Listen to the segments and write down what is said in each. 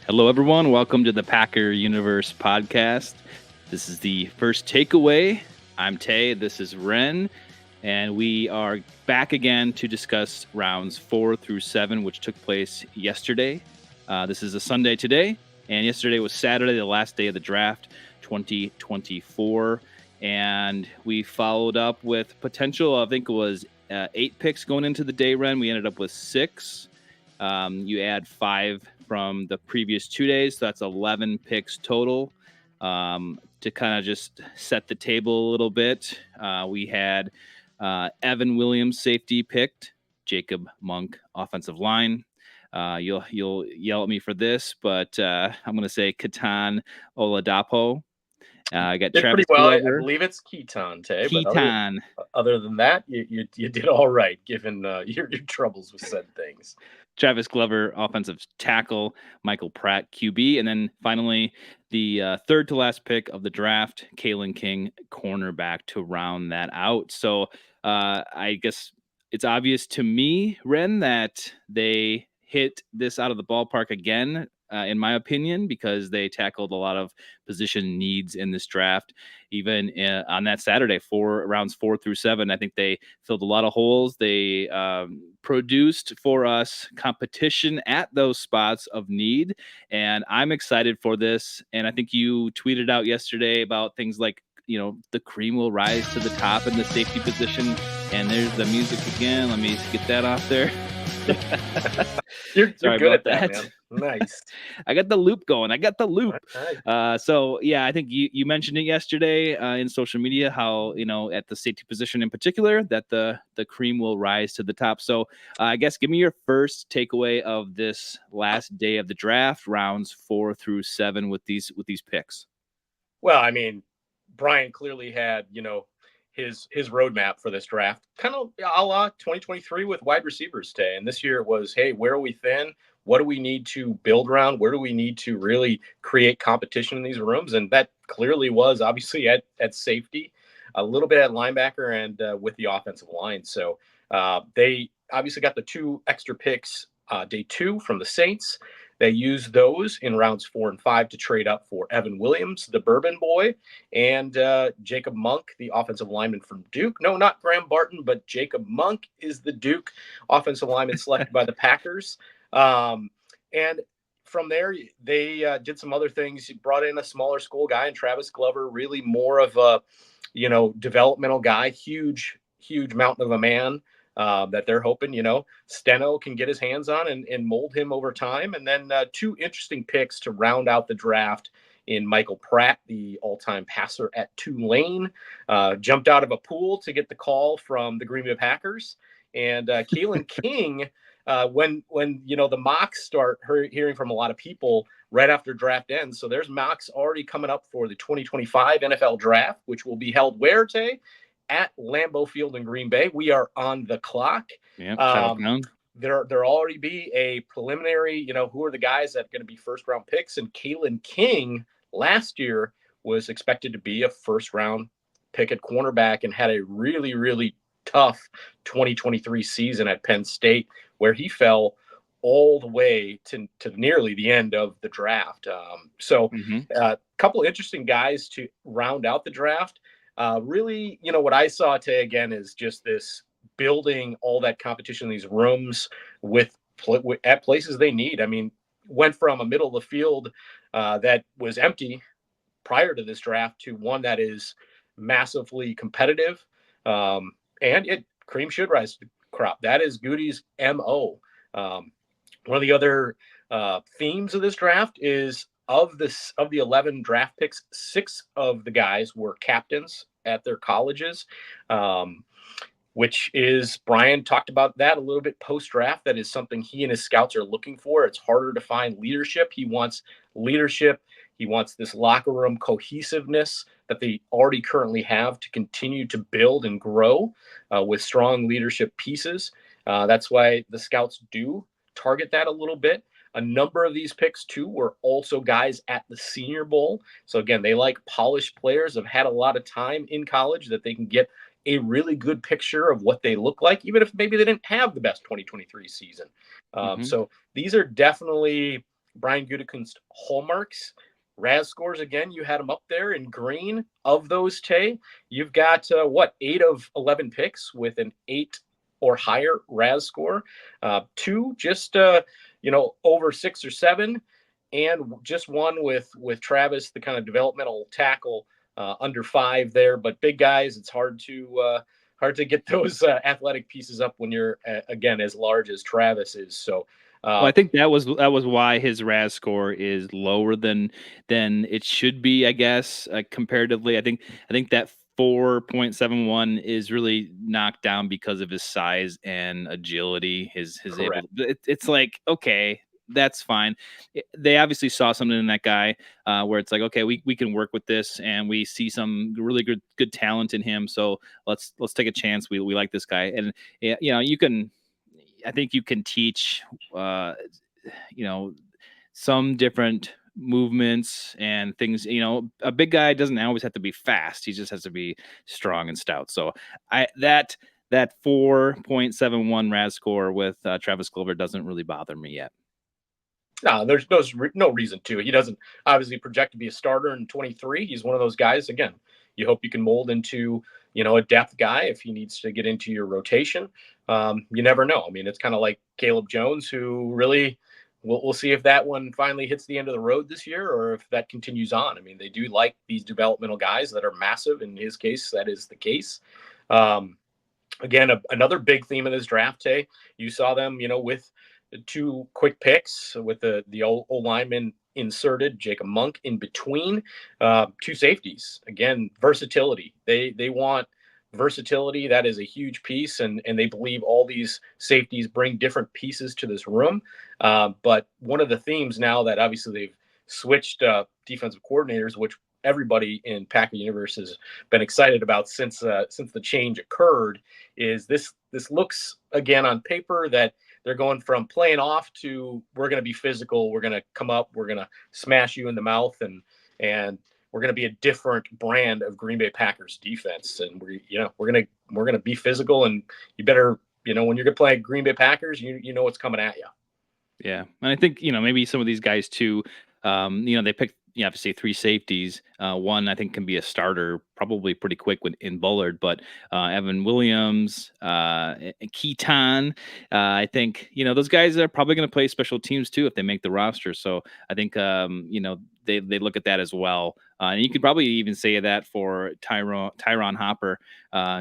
Hello, everyone. Welcome to the Packer Universe podcast. This is the first takeaway. I'm Tay. This is Ren. And we are back again to discuss rounds 4 through 7, which took place yesterday. This is a Sunday today. And yesterday was Saturday, the last day of the draft, 2024. And we followed up with potential, I think it was 8 picks going into the day, Ren. We ended up with 6. You add 5 from the previous 2 days, so that's 11 picks total. To kind of just set the table a little bit, we had Evan Williams safety picked, Jacob Monk offensive line. You'll yell at me for this, but I'm going to say Kitan Oladapo. I got did Travis pretty well. I Clover. believe it's Kitan, Tay. Kitan. But other than that, you did all right, given your troubles with said things. Travis Glover, offensive tackle, Michael Pratt, QB, and then finally the third to last pick of the draft, Kalen King, cornerback, to round that out. So I guess it's obvious to me, Ren, that they hit this out of the ballpark again, in my opinion, because they tackled a lot of position needs in this draft. Even on that Saturday, rounds 4 through 7, I think they filled a lot of holes. They produced for us competition at those spots of need, and I'm excited for this. And I think you tweeted out yesterday about things like, the cream will rise to the top in the safety position, and there's the music again. Let me get that off there. You're Sorry good about at that, man. Nice. I got the loop going. I got the loop. Right. So yeah, I think you mentioned it yesterday in social media, how, at the safety position in particular, that the cream will rise to the top. So I guess give me your first takeaway of this last day of the draft, rounds 4 through 7, with these picks. Well, I mean, Brian clearly had, his roadmap for this draft, kind of a la 2023 with wide receivers, Tay. And this year it was, hey, where are we thin? What do we need to build around? Where do we need to really create competition in these rooms? And that clearly was obviously at safety, a little bit at linebacker, and with the offensive line. So they obviously got the 2 extra picks day 2 from the Saints. They used those in rounds 4 and 5 to trade up for Evan Williams, the Bourbon boy, and Jacob Monk, the offensive lineman from Duke. No, not Graham Barton, but Jacob Monk is the Duke offensive lineman selected by the Packers. And from there, they did some other things. Brought in a smaller school guy, and Travis Glover, really more of a, developmental guy, huge mountain of a man. That they're hoping, Steno can get his hands on and mold him over time. And then 2 interesting picks to round out the draft in Michael Pratt, the all-time passer at Tulane, jumped out of a pool to get the call from the Green Bay Packers. And Kalen King, when the mocks start hearing from a lot of people right after draft ends. So there's mocks already coming up for the 2025 NFL draft, which will be held where, Tay? At Lambeau Field in Green Bay. We are on the clock. Yeah, There already be a preliminary, who are the guys that are going to be first round picks. And Kalen King last year was expected to be a first round pick at cornerback and had a really, really tough 2023 season at Penn State, where he fell all the way to nearly the end of the draft. So a couple interesting guys to round out the draft. Really, what I saw today again is just this building all that competition in these rooms at places they need. I mean, went from a middle of the field that was empty prior to this draft to one that is massively competitive. And cream should rise to the crop. That is Goody's MO. One of the other themes of this draft is of the 11 draft picks, 6 of the guys were captains at their colleges, which is, Brian talked about that a little bit post-draft. That is something he and his scouts are looking for. It's harder to find leadership. He wants leadership. He wants this locker room cohesiveness that they already currently have to continue to build and grow with strong leadership pieces. That's why the scouts do target that a little bit. A number of these picks, too, were also guys at the Senior Bowl. So, again, they like polished players, have had a lot of time in college that they can get a really good picture of what they look like, even if maybe they didn't have the best 2023 season. So these are definitely Brian Gutekunst hallmarks. RAS scores, again, you had them up there in green. Of those, Tay, you've got 8 of 11 picks with an 8 or higher RAS score. 2 just over 6 or 7, and just one with Travis, the kind of developmental tackle, under 5 there. But big guys, it's hard to get those athletic pieces up when you're again as large as Travis is. So Well, I think that was why his RAS score is lower than it should be, I guess, comparatively. I think that 4.71 is really knocked down because of his size and agility. His correct. it's like, okay, that's fine. They obviously saw something in that guy, where it's like, okay, we can work with this, and we see some really good talent in him. So let's take a chance. We like this guy, and you can. I think you can teach, uh, some different movements and things. A big guy doesn't always have to be fast. He just has to be strong and stout. So that 4.71 RAS score with Travis Clover doesn't really bother me yet. No, there's no reason to. He doesn't obviously project to be a starter in 23. He's one of those guys. Again, you hope you can mold into a depth guy if he needs to get into your rotation. You never know. I mean, it's kind of like Caleb Jones, who really we'll see if that one finally hits the end of the road this year or if that continues on. I mean, they do like these developmental guys that are massive. In his case, that is the case. Again, another big theme of this draft, Tay, you saw them, with 2 quick picks with the old lineman inserted, Jacob Monk in between, 2 safeties. Again, versatility. They want versatility. That is a huge piece, and they believe all these safeties bring different pieces to this room. But one of the themes now that obviously they've switched defensive coordinators, which everybody in Packer universe has been excited about since the change occurred, is this looks again on paper that they're going from playing off to we're going to be physical, we're going to come up, we're going to smash you in the mouth, and we're going to be a different brand of Green Bay Packers defense, and we're going to be physical, and you better when you're going to play Green Bay Packers, you know what's coming at you. Yeah, and I think maybe some of these guys too. They picked obviously 3 safeties. One I think can be a starter probably pretty quick in Bullard, but Evan Williams, and Kitan. I think those guys are probably going to play special teams too if they make the roster. So I think they look at that as well. And you could probably even say that for Tyron Hopper.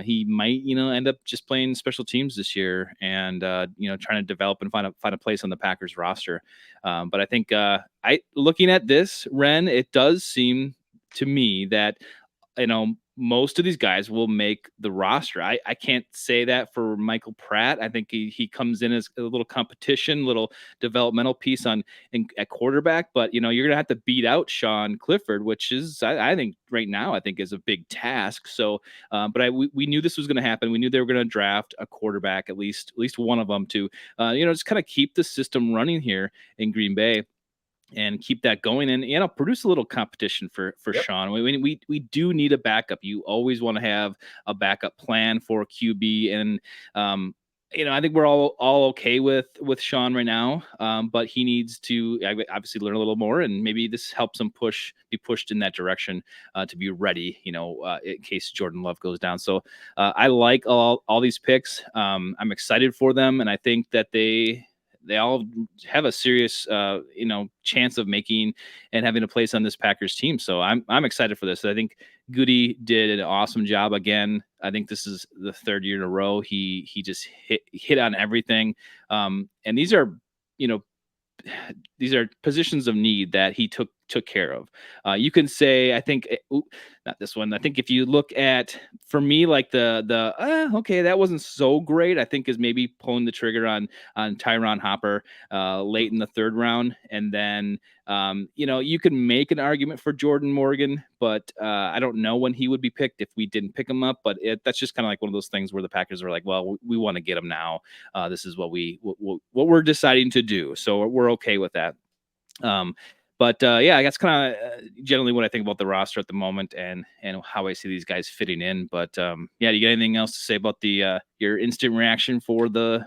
He might end up just playing special teams this year and trying to develop and find a place on the Packers roster. But I think looking at this, Ren, it does seem to me that most of these guys will make the roster. I can't say that for Michael Pratt. I think he comes in as a little competition, little developmental piece at quarterback. But you're gonna have to beat out Sean Clifford, which is I think right now I think is a big task. So, but we knew this was going to happen. We knew they were going to draft a quarterback, at least one of them, to just kind of keep the system running here in Green Bay and keep that going and produce a little competition for Yep. Sean. We do need a backup. You always want to have a backup plan for QB, and I think we're all okay with Sean right now, but he needs to obviously learn a little more, and maybe this helps him be pushed in that direction to be ready, in case Jordan Love goes down. So I like all these picks. I'm excited for them, and I think that they all have a serious, chance of making and having a place on this Packers team. So I'm excited for this. I think Goody did an awesome job again. I think this is the 3rd year in a row he just hit on everything. And these are, these are positions of need that he took care of. You can say, I think, not this one. I think if you look at, for me, like okay, that wasn't so great, I think is maybe pulling the trigger on Tyron Hopper late in the 3rd round. And then, you can make an argument for Jordan Morgan, but I don't know when he would be picked if we didn't pick him up. But that's just kind of like one of those things where the Packers are like, well, we want to get him now. This is what we're deciding to do. So we're okay with that. But yeah, that's kind of generally what I think about the roster at the moment and how I see these guys fitting in. But yeah, do you got anything else to say about your instant reaction for the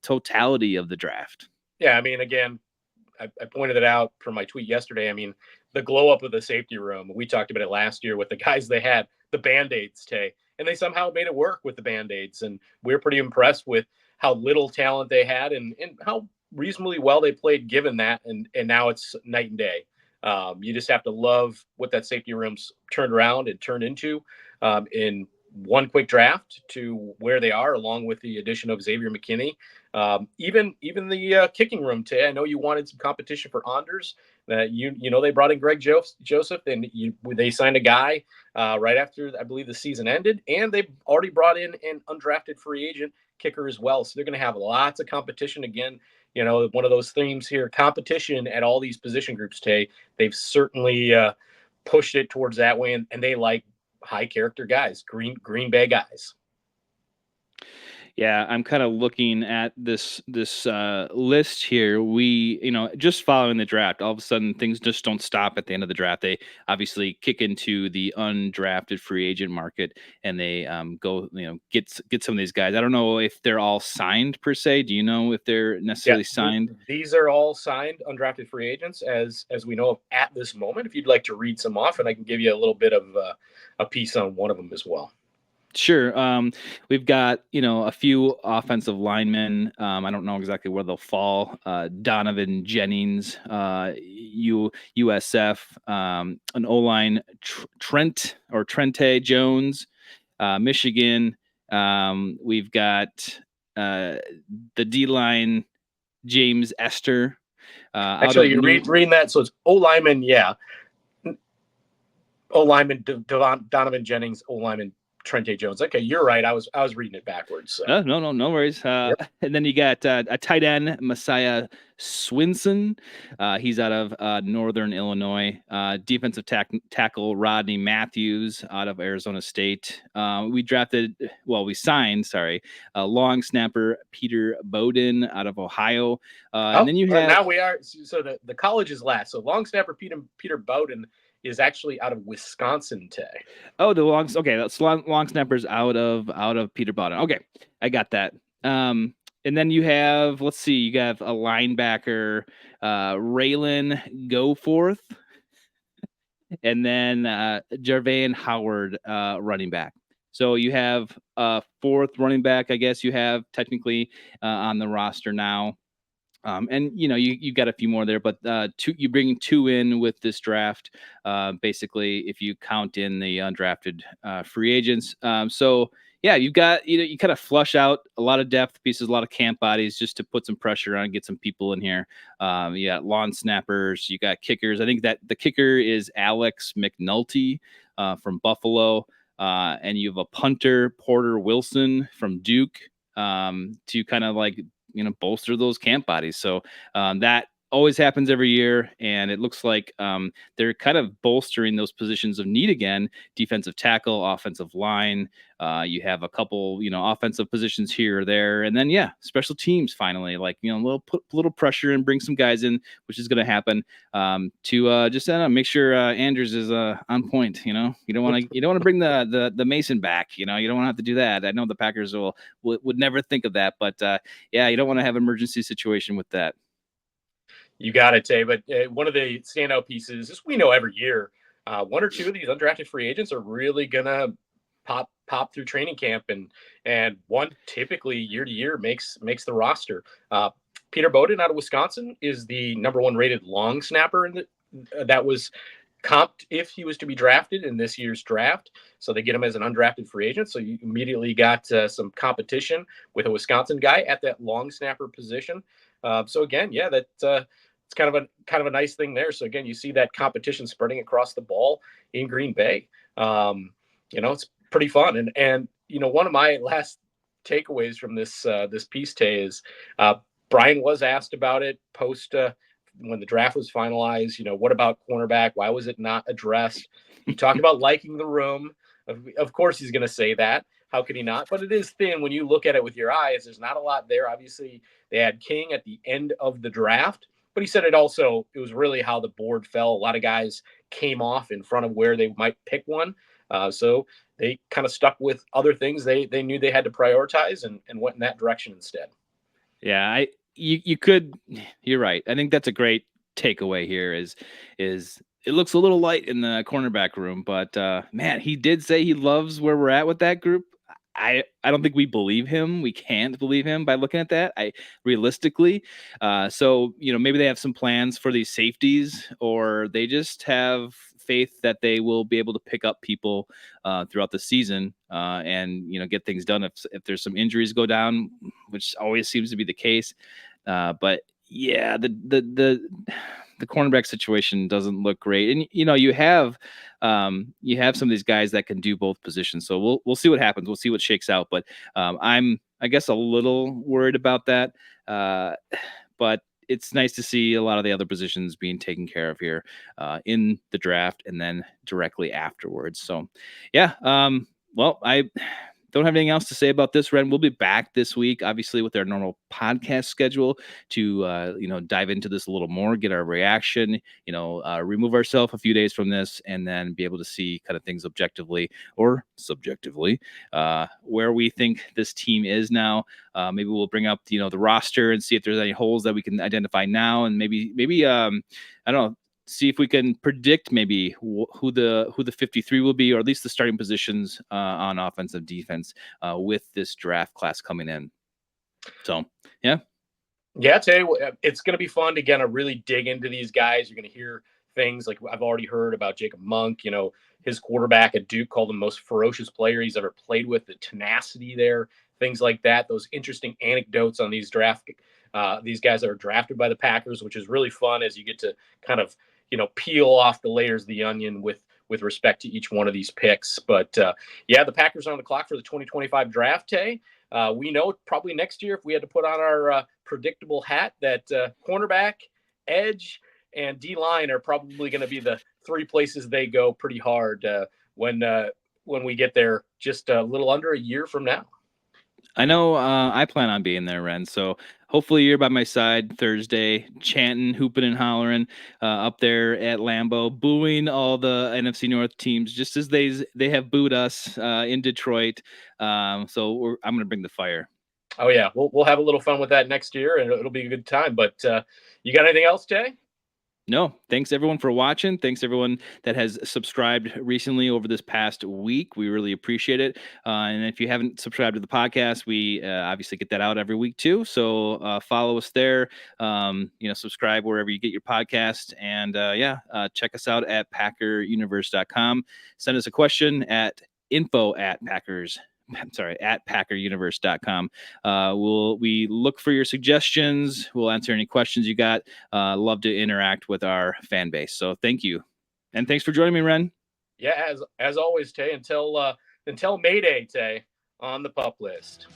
totality of the draft? Yeah, I mean, again, I pointed it out from my tweet yesterday. I mean, the glow up of the safety room. We talked about it last year with the guys they had, the Band-Aids, Tay, and they somehow made it work with the Band-Aids. And we're pretty impressed with how little talent they had and how reasonably well they played given that. And now it's night and day. You just have to love what that safety room's turned around and turned into in one quick draft to where they are, along with the addition of Xavier McKinney. Even the kicking room, Tay. I know you wanted some competition for Anders. They brought in Greg Joseph, and they signed a guy right after I believe the season ended, and they've already brought in an undrafted free agent kicker as well. So they're going to have lots of competition again. One of those themes here, competition at all these position groups, Tay. They've certainly pushed it towards that way, and they like high character guys, Green Bay guys. Yeah, I'm kind of looking at this list here. We, just following the draft, all of a sudden things just don't stop at the end of the draft. They obviously kick into the undrafted free agent market, and they go, get some of these guys. I don't know if they're all signed per se. Do you know if they're necessarily signed? These are all signed undrafted free agents, as we know of at this moment. If you'd like to read some off, and I can give you a little bit of a piece on one of them as well. Sure. We've got, a few offensive linemen. I don't know exactly where they'll fall. Donovan Jennings, USF, an O-line, Trente Jones, Michigan. We've got the D-line, James Esther. Actually, you're reading that, so it's O-lineman, yeah. O-lineman, Donovan Jennings, O-lineman, Trente Jones. Okay, you're right. I was reading it backwards. So. No worries. Yep. And then you got a tight end, Messiah Swinson. He's out of Northern Illinois. Defensive tackle Rodney Matthews out of Arizona State. We signed, long snapper Peter Bowden out of Ohio. And then you have now we are so the college is last. So long snapper Peter Bowden is actually out of Wisconsin, Tay. Oh, that's long snappers out of Peter Bowden. Okay, I got that. And then you have, let's see, you have a linebacker, Raylan Goforth, and then Jarvain Howard, running back. So you have a fourth running back, I guess you have technically on the roster now. And you got a few more there, but you bring two in with this draft. Basically, if you count in the undrafted free agents, so yeah, you've got you kind of flush out a lot of depth pieces, a lot of camp bodies, just to put some pressure on, get some people in here. You got lawn snappers, you got kickers. I think that the kicker is Alex McNulty from Buffalo, and you have a punter, Porter Wilson from Duke, to kind of like bolster those camp bodies. So that always happens every year, and it looks like they're kind of bolstering those positions of need again. Defensive tackle, offensive line. You have a couple, offensive positions here or there, and then special teams finally. Like put a little pressure and bring some guys in, which is going to happen to just make sure Andrews is on point. You don't want to bring the Mason back. You don't want to have to do that. I know the Packers would never think of that, but you don't want to have an emergency situation with that. You got it, Tay. But one of the standout pieces is we know every year, one or two of these undrafted free agents are really gonna pop through training camp, and one typically year to year makes the roster. Peter Bowden out of Wisconsin is the number one rated long snapper that was comped if he was to be drafted in this year's draft. So they get him as an undrafted free agent. So you immediately got some competition with a Wisconsin guy at that long snapper position. So again, that's it's kind of a nice thing there. So again, you see that competition spreading across the ball in Green Bay. It's pretty fun. And one of my last takeaways from this piece, Tay, is Brian was asked about it post when the draft was finalized. What about cornerback? Why was it not addressed? He talked about liking the room. Of course, he's going to say that. How could he not? But it is thin when you look at it with your eyes. There's not a lot there. Obviously, they had King at the end of the draft, but he said it was really how the board fell. A lot of guys came off in front of where they might pick one. So they kind of stuck with other things they knew they had to prioritize and went in that direction instead. Yeah, you could. You're right. I think that's a great takeaway here. Is it looks a little light in the cornerback room, but man, he did say he loves where we're at with that group. I don't think we believe him. We can't believe him by looking at that. Realistically, so maybe they have some plans for these safeties, or they just have faith that they will be able to pick up people throughout the season and get things done if there's some injuries go down, which always seems to be the case. But yeah, the cornerback situation doesn't look great, and you have some of these guys that can do both positions. So we'll see what happens. We'll see what shakes out. But I'm I guess a little worried about that. But it's nice to see a lot of the other positions being taken care of here in the draft and then directly afterwards. So yeah, well, I don't have anything else to say about this, Ren. We'll be back this week, obviously, with our normal podcast schedule to dive into this a little more, get our reaction, remove ourselves a few days from this, and then be able to see kind of things objectively or subjectively where we think this team is now. Maybe we'll bring up the roster and see if there's any holes that we can identify now, and maybe I don't know, see if we can predict maybe who the 53 will be, or at least the starting positions on offense and defense with this draft class coming in. So, yeah. Yeah, I tell you what, it's going to be fun to kind of really dig into these guys. You're going to hear things like I've already heard about Jacob Monk, his quarterback at Duke called him the most ferocious player he's ever played with, the tenacity there, things like that. Those interesting anecdotes on these guys that are drafted by the Packers, which is really fun as you get to kind of, peel off the layers of the onion with respect to each one of these picks. But yeah, the Packers are on the clock for the 2025 draft day. We know probably next year, if we had to put on our predictable hat, that cornerback, edge, and D-line are probably going to be the three places they go pretty hard when we get there just a little under a year from now. I know I plan on being there, Ren. So hopefully you're by my side Thursday, chanting, hooping, and hollering up there at Lambeau, booing all the NFC North teams, just as they have booed us in Detroit. So I'm going to bring the fire. Oh yeah, we'll have a little fun with that next year, and it'll be a good time. But you got anything else, Jay? No, thanks everyone for watching. Thanks everyone that has subscribed recently over this past week. We really appreciate it. And if you haven't subscribed to the podcast, we obviously get that out every week too. So follow us there. Subscribe wherever you get your podcast. And check us out at PackerUniverse.com. Send us a question at PackerUniverse.com. We look for your suggestions. We'll answer any questions you got. Love to interact with our fan base. So thank you. And thanks for joining me, Ren. Yeah, as always, Tay, until Mayday, Tay, on the pup list.